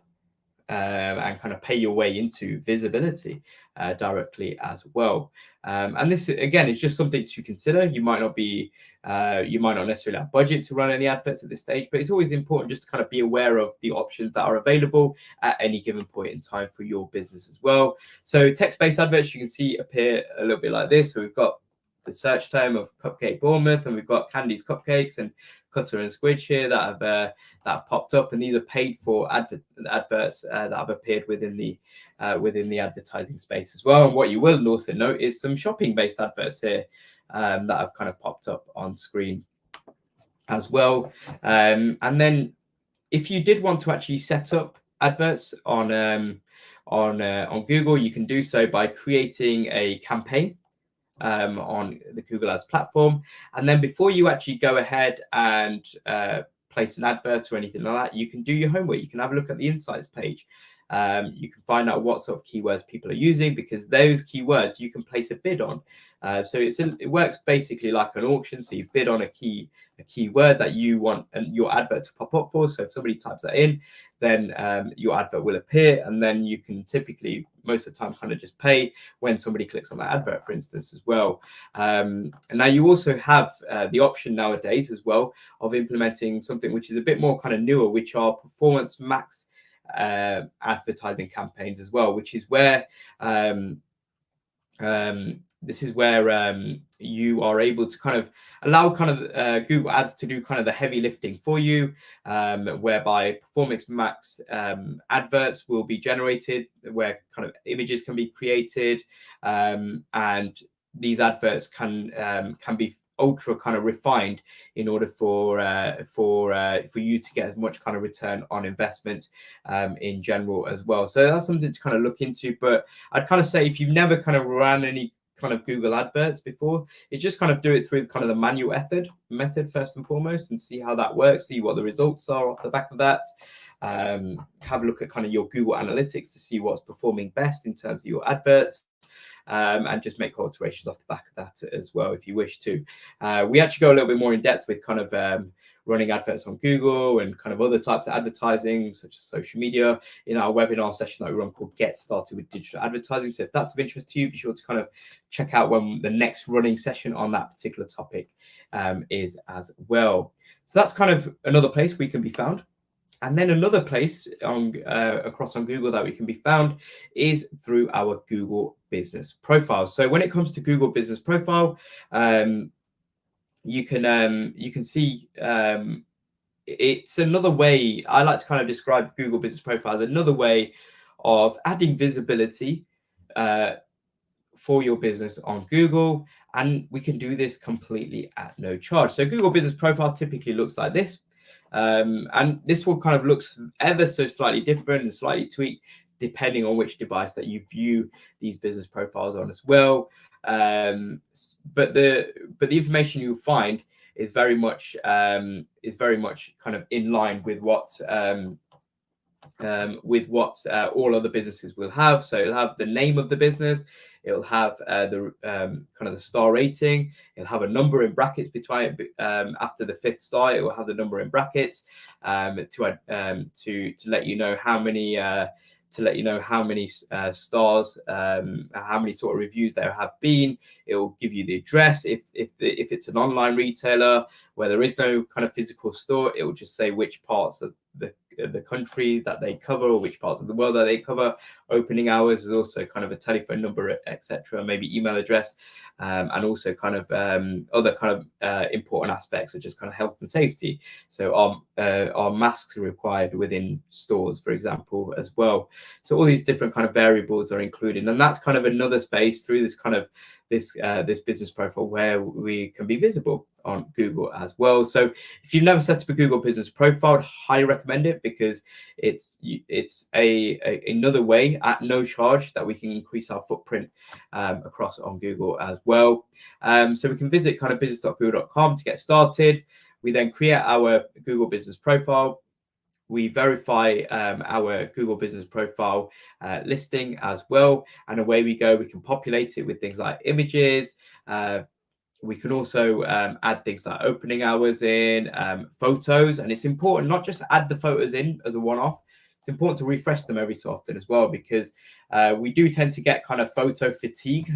A: and kind of pay your way into visibility directly as well. And this again is just something to consider. You might not necessarily have budget to run any adverts at this stage, but it's always important just to kind of be aware of the options that are available at any given point in time for your business as well. So text-based adverts you can see appear a little bit like this. So we've got the search term of Cupcake Bournemouth, and we've got Candy's Cupcakes and Cutter and Squidge here that have popped up, and these are paid for adverts that have appeared within the advertising space as well. And what you will also note is some shopping based adverts here that have kind of popped up on screen as well. And then if you did want to actually set up adverts on Google, you can do so by creating a campaign on the Google Ads platform. And then before you actually go ahead and place an advert or anything like that, you can do your homework. You can have a look at the insights page You can find out what sort of keywords people are using, because those keywords you can place a bid on. So it works basically like an auction. So you bid on a keyword that you want and your advert to pop up for. So if somebody types that in, then your advert will appear, and then you can typically most of the time kind of just pay when somebody clicks on that advert, for instance, as well. And now you also have the option nowadays as well of implementing something which is a bit more kind of newer, which are performance max advertising campaigns as well, which is where you are able to kind of allow kind of Google Ads to do kind of the heavy lifting for you, whereby Performance Max adverts will be generated, where kind of images can be created, and these adverts can be ultra kind of refined in order for you to get as much kind of return on investment in general as well. So that's something to kind of look into. But I'd kind of say, if you've never kind of ran any kind of Google adverts before, it's just kind of do it through kind of the manual method first and foremost, and see how that works, see what the results are off the back of that. Have a look at kind of your Google Analytics to see what's performing best in terms of your adverts. And just make alterations off the back of that as well if you wish to. We actually go a little bit more in depth with kind of running adverts on Google and kind of other types of advertising, such as social media, in our webinar session that we run called Get Started with Digital Advertising. So if that's of interest to you, be sure to kind of check out when the next running session on that particular topic is as well. So that's kind of another place we can be found. And then another place across on Google that we can be found is through our Google Business Profile. So when it comes to Google Business Profile, you can see it's another way. I like to kind of describe Google Business Profile as another way of adding visibility for your business on Google, and we can do this completely at no charge. So Google Business Profile typically looks like this. And this one kind of looks ever so slightly different and slightly tweaked depending on which device that you view these business profiles on as well. But the information you'll find is very much kind of in line with what all other businesses will have. So it'll have the name of the business, it'll have the kind of the star rating, it'll have a number in brackets between after the 5th star. It will have the number in brackets to let you know how many stars, how many sort of reviews there have been. It will give you the address. If it's an online retailer where there is no kind of physical store, it will just say which parts of the country that they cover, or which parts of the world that they cover. Opening hours is also kind of a telephone number, etc., maybe email address, and also kind of other kind of important aspects such as kind of health and safety. So are masks required within stores, for example, as well. So all these different kind of variables are included, and that's kind of another space through this kind of this business profile where we can be visible on Google as well. So if you've never set up a Google Business Profile, I'd highly recommend it, because it's another way at no charge that we can increase our footprint across on Google as well. So we can visit kind of business.google.com to get started. We then create our Google Business Profile. We verify our Google Business Profile listing as well, and away we go. We can populate it with things like images. We can also add things like opening hours in, photos, and it's important not just to add the photos in as a one-off. It's important to refresh them every so often as well, because we do tend to get kind of photo fatigue.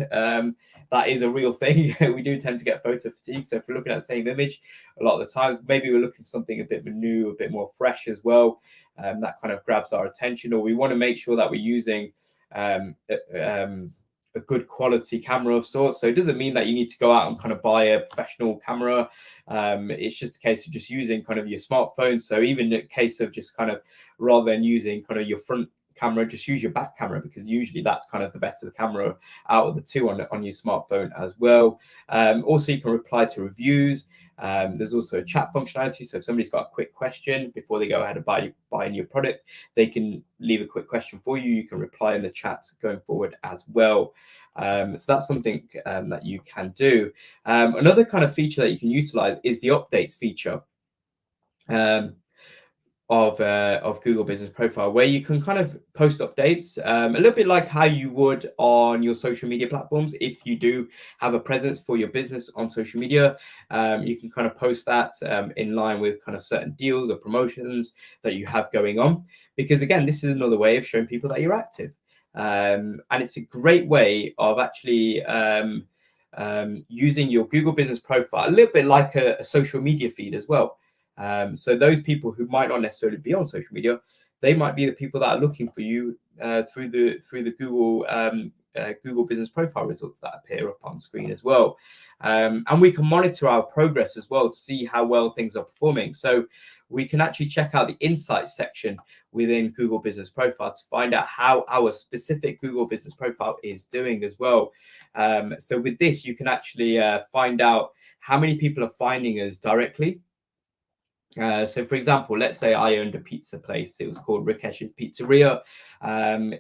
A: That is a real thing. We do tend to get photo fatigue. So if we're looking at the same image, a lot of the times, maybe we're looking for something a bit new, a bit more fresh as well. That kind of grabs our attention, or we want to make sure that we're using a good quality camera of sorts. So it doesn't mean that you need to go out and kind of buy a professional camera. It's just a case of just using kind of your smartphone. So even in a case of just kind of, rather than using kind of your front camera, just use your back camera, because usually that's kind of the better camera out of the two on your smartphone as well. Also, you can reply to reviews. There's also a chat functionality. So if somebody's got a quick question before they go ahead and buy your product, they can leave a quick question for you. You can reply in the chat going forward as well. So that's something that you can do. Another kind of feature that you can utilize is the updates feature. of Google Business Profile, where you can kind of post updates, a little bit like how you would on your social media platforms. If you do have a presence for your business on social media, you can kind of post that in line with kind of certain deals or promotions that you have going on. Because again, this is another way of showing people that you're active. And it's a great way of actually using your Google Business Profile, a little bit like a social media feed as well. So those people who might not necessarily be on social media, they might be the people that are looking for you through the Google Business Profile results that appear up on screen as well. And we can monitor our progress as well to see how well things are performing. So we can actually check out the insights section within Google Business Profile to find out how our specific Google Business Profile is doing as well. So with this, you can actually find out how many people are finding us directly. So for example, let's say I owned a pizza place. It was called Rakesh's Pizzeria.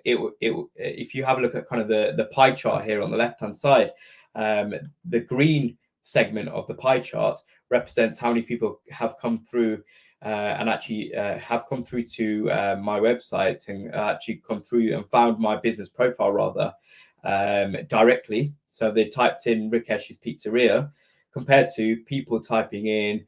A: If you have a look at kind of the pie chart here on the left-hand side, the green segment of the pie chart represents how many people have come through and actually have come through to my website and actually come through and found my business profile rather directly. So they typed in Rakesh's Pizzeria compared to people typing in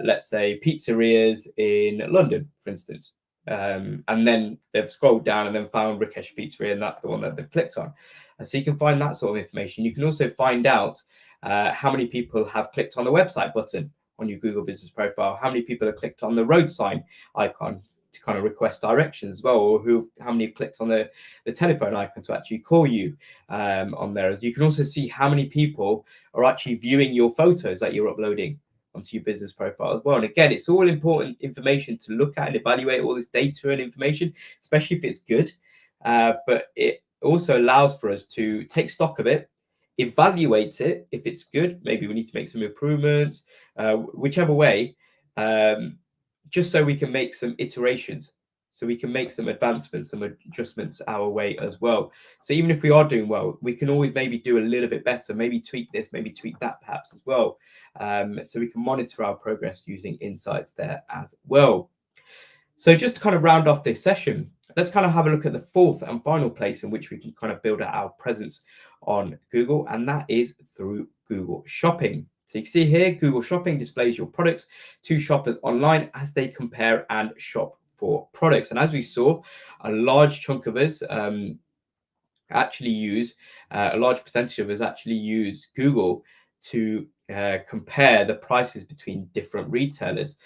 A: let's say pizzerias in London, for instance. And then they've scrolled down and then found Rakesh Pizzeria, and that's the one that they've clicked on. And so you can find that sort of information. You can also find out how many people have clicked on the website button on your Google Business Profile, how many people have clicked on the road sign icon to kind of request directions as well, or how many have clicked on the telephone icon to actually call you on there. You can also see how many people are actually viewing your photos that you're uploading onto your business profile as well. And again, it's all important information to look at and evaluate all this data and information, especially if it's good. But it also allows for us to take stock of it, evaluate it. If it's good, maybe we need to make some improvements, whichever way, just so we can make some iterations. So we can make some advancements, some adjustments our way as well. So even if we are doing well, we can always maybe do a little bit better, maybe tweak this, maybe tweak that perhaps as well. So we can monitor our progress using insights there as well. So just to kind of round off this session, let's kind of have a look at the fourth and final place in which we can kind of build out our presence on Google, and that is through Google Shopping. So you can see here, Google Shopping displays your products to shoppers online as they compare and shop for products. And as we saw, a large chunk of us actually use, a large percentage of us actually use Google to compare the prices between different retailers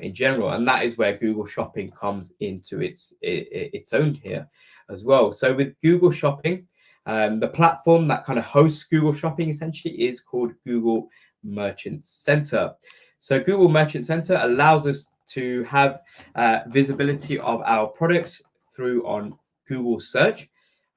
A: in general. And that is where Google Shopping comes into its own here as well. So with Google Shopping, the platform that kind of hosts Google Shopping essentially is called Google Merchant Center. So Google Merchant Center allows us to have visibility of our products through on Google search.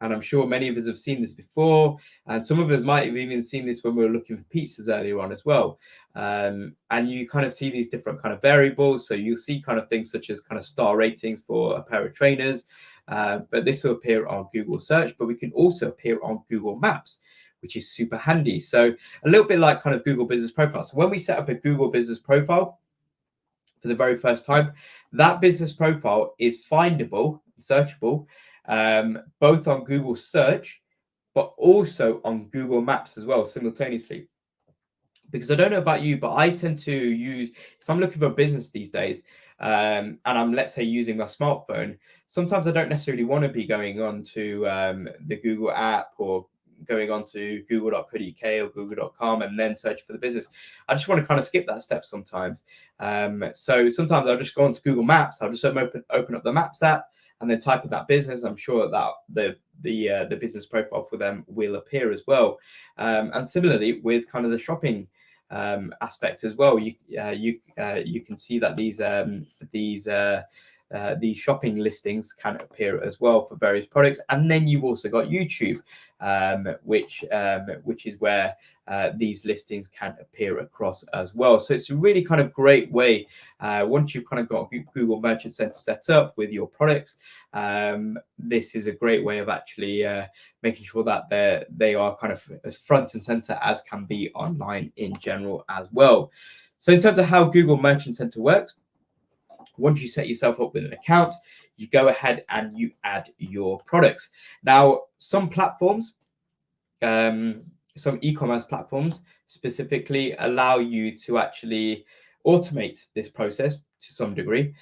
A: And I'm sure many of us have seen this before. And some of us might have even seen this when we were looking for pizzas earlier on as well. And you kind of see these different kind of variables. So you'll see kind of things such as kind of star ratings for a pair of trainers. But this will appear on Google search, but we can also appear on Google Maps, which is super handy. So a little bit like kind of Google Business Profile. So when we set up a Google Business Profile for the very first time, that business profile is findable, searchable, both on Google search, but also on Google Maps as well, simultaneously. Because I don't know about you, but I tend to use, if I'm looking for a business these days, and I'm, let's say, using my smartphone, sometimes I don't necessarily want to be going on to the Google app or going on to google.co.uk or google.com and then search for the business. I just want to kind of skip that step sometimes. So sometimes I'll just go onto Google Maps. I'll just open up the Maps app and then type in that business. I'm sure that the business profile for them will appear as well. And similarly with kind of the shopping aspect as well, you can see that these shopping listings can appear as well for various products. And then you've also got YouTube, which is where these listings can appear across as well. So it's a really kind of great way, once you've kind of got Google Merchant Center set up with your products, this is a great way of actually making sure that they are kind of as front and center as can be online in general as well. So in terms of how Google Merchant Center works, Once you set yourself up with an account, you go ahead and you add your products. Now, some platforms, some e-commerce platforms specifically allow you to actually automate this process to some degree,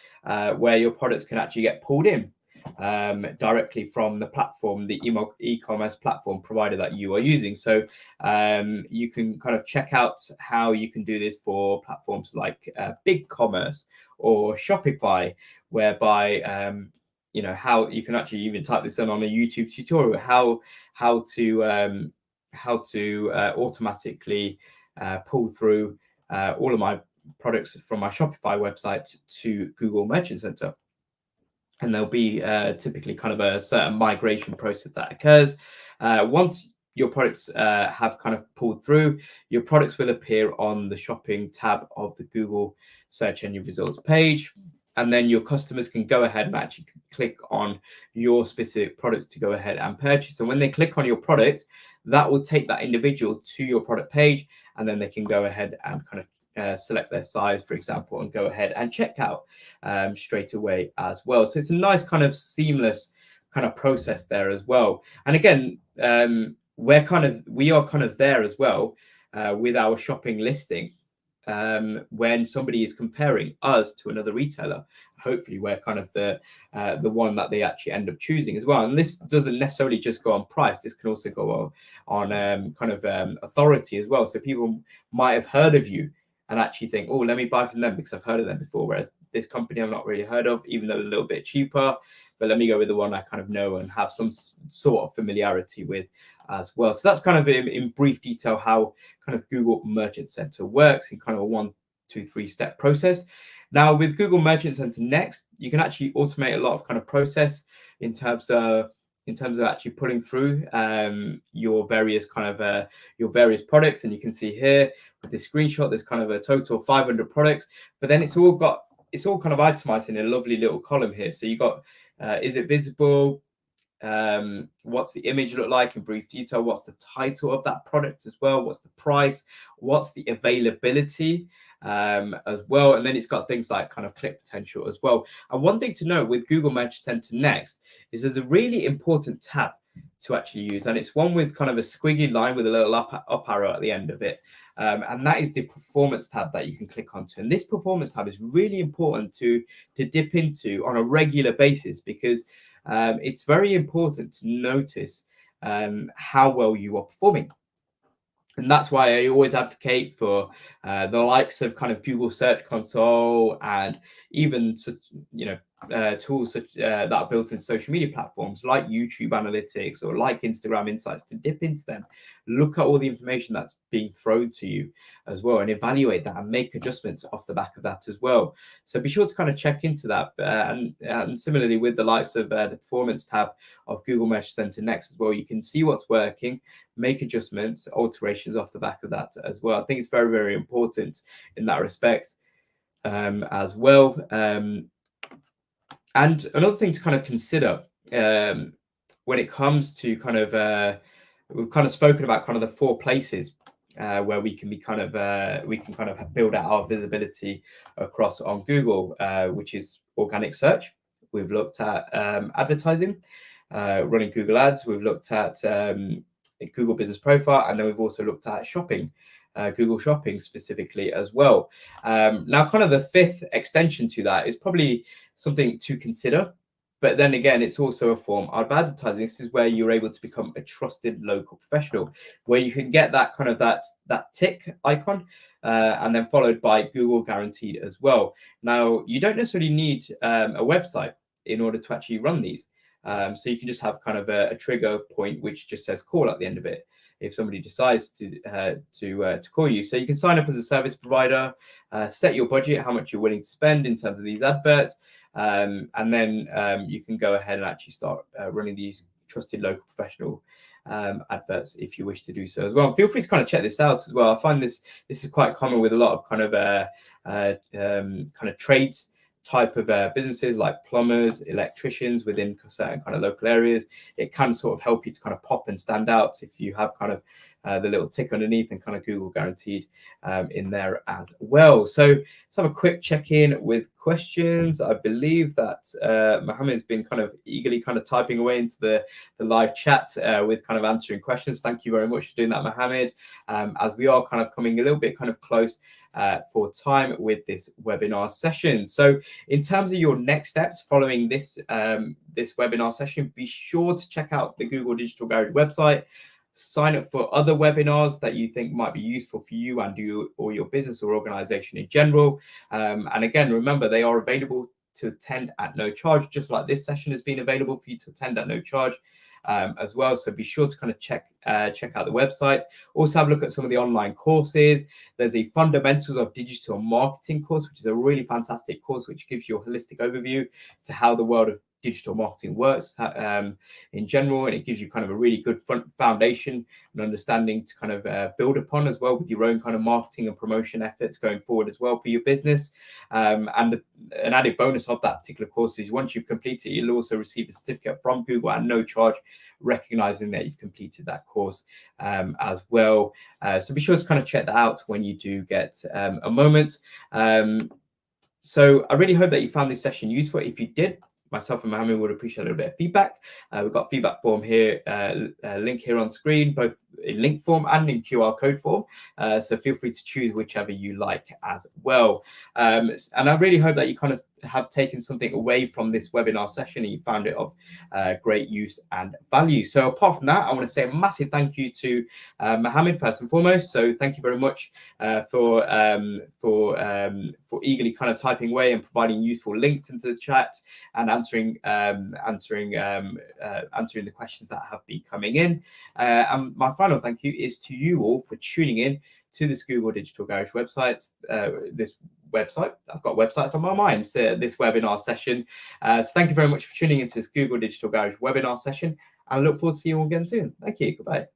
A: where your products can actually get pulled in directly from the platform, the e-commerce platform provider that you are using. So you can kind of check out how you can do this for platforms like BigCommerce or Shopify, whereby how you can actually even type this in on a YouTube tutorial, how to automatically pull through all of my products from my Shopify website to Google Merchant Center. And there'll be typically kind of a certain migration process that occurs. Once your products have kind of pulled through, your products will appear on the shopping tab of the Google search engine results page. And then your customers can go ahead and actually click on your specific products to go ahead and purchase. And when they click on your product, that will take that individual to your product page, and then they can go ahead and kind of select their size, for example, and go ahead and check out straight away as well. So it's a nice kind of seamless kind of process there as well. And again, we are kind of there as well with our shopping listing. When somebody is comparing us to another retailer, hopefully we're kind of the one that they actually end up choosing as well. And this doesn't necessarily just go on price. This can also go on authority as well. So people might have heard of you and actually think, oh, let me buy from them because I've heard of them before. Whereas this company I've not really heard of, even though they're a little bit cheaper, but let me go with the one I kind of know and have some sort of familiarity with as well. So that's kind of in brief detail how kind of Google Merchant Center works in kind of a 1, 2, 3 step process. Now with Google Merchant Center Next, you can actually automate a lot of kind of process in terms of actually putting through your various products. And you can see here with this screenshot, there's kind of a total of 500 products, but then it's all kind of itemized in a lovely little column here. So you got is it visible? What's the image look like in brief detail? What's the title of that product as well? What's the price? What's the availability as well? And then it's got things like kind of click potential as well. And one thing to note with Google Merchant Center Next is there's a really important tab to actually use, and it's one with kind of a squiggly line with a little up arrow at the end of it, and that is the performance tab that you can click onto. And this performance tab is really important to dip into on a regular basis, because it's very important to notice how well you are performing. And that's why I always advocate for the likes of kind of Google Search Console and even tools that are built in social media platforms like YouTube Analytics or like Instagram Insights, to dip into them, look at all the information that's being thrown to you as well, and evaluate that and make adjustments off the back of that as well. So be sure to kind of check into that. And similarly with the likes of the performance tab of Google Merchant Center Next as well, you can see what's working, make adjustments, alterations off the back of that as well. I think it's very, very important in that respect as well. And another thing to kind of consider when it comes to kind of, we've kind of spoken about kind of the 4 places where we can build out our visibility across on Google, which is organic search. We've looked at advertising, running Google Ads. We've looked at Google Business Profile, and then we've also looked at shopping, Google Shopping specifically as well. Now, kind of the 5th extension to that is probably something to consider, but then again, it's also a form of advertising. This is where you're able to become a trusted local professional, where you can get that kind of that tick icon, and then followed by Google Guaranteed as well. Now, you don't necessarily need a website in order to actually run these. So you can just have kind of a trigger point which just says call at the end of it if somebody decides to call you. So you can sign up as a service provider, set your budget, how much you're willing to spend in terms of these adverts, and then you can go ahead and actually start running these trusted local professional adverts if you wish to do so as well. And feel free to kind of check this out as well. I find this is quite common with a lot of kind of trades type of businesses like plumbers, electricians within certain kind of local areas. It can sort of help you to kind of pop and stand out if you have kind of the little tick underneath, and kind of Google guaranteed in there as well. So let's have a quick check-in with questions. I believe that Mohammed's been kind of eagerly kind of typing away into the live chat with kind of answering questions. Thank you very much for doing that, Mohammed, as we are kind of coming a little bit kind of close for time with this webinar session. So in terms of your next steps following this this webinar session, be sure to check out the Google Digital Garage website, sign up for other webinars that you think might be useful for you and you or your business or organization in general. And again, remember, they are available to attend at no charge, just like this session has been available for you to attend at no charge as well. So be sure to kind of check out the website. Also have a look at some of the online courses. There's a Fundamentals of Digital Marketing course, which is a really fantastic course, which gives you a holistic overview to how the world of digital marketing works in general, and it gives you kind of a really good foundation and understanding to kind of build upon as well with your own kind of marketing and promotion efforts going forward as well for your business. And an added bonus of that particular course is once you've completed it, you'll also receive a certificate from Google at no charge, recognizing that you've completed that course as well. So be sure to kind of check that out when you do get a moment. So I really hope that you found this session useful. If you did, myself and Mohammed would appreciate a little bit of feedback. We've got feedback form here, link here on screen, both in link form and in QR code form. So feel free to choose whichever you like as well. And I really hope that you kind of have taken something away from this webinar session and you found it of great use and value. So apart from that, I want to say a massive thank you to Mohammed first and foremost. So thank you very much for eagerly kind of typing away and providing useful links into the chat and answering the questions that have been coming in. And my final thank you is to you all for tuning in to this Google Digital Garage website. I've got websites on my mind, so this webinar session. So thank you very much for tuning into this Google Digital Garage webinar session, and I look forward to seeing you all again soon. Thank you. Goodbye.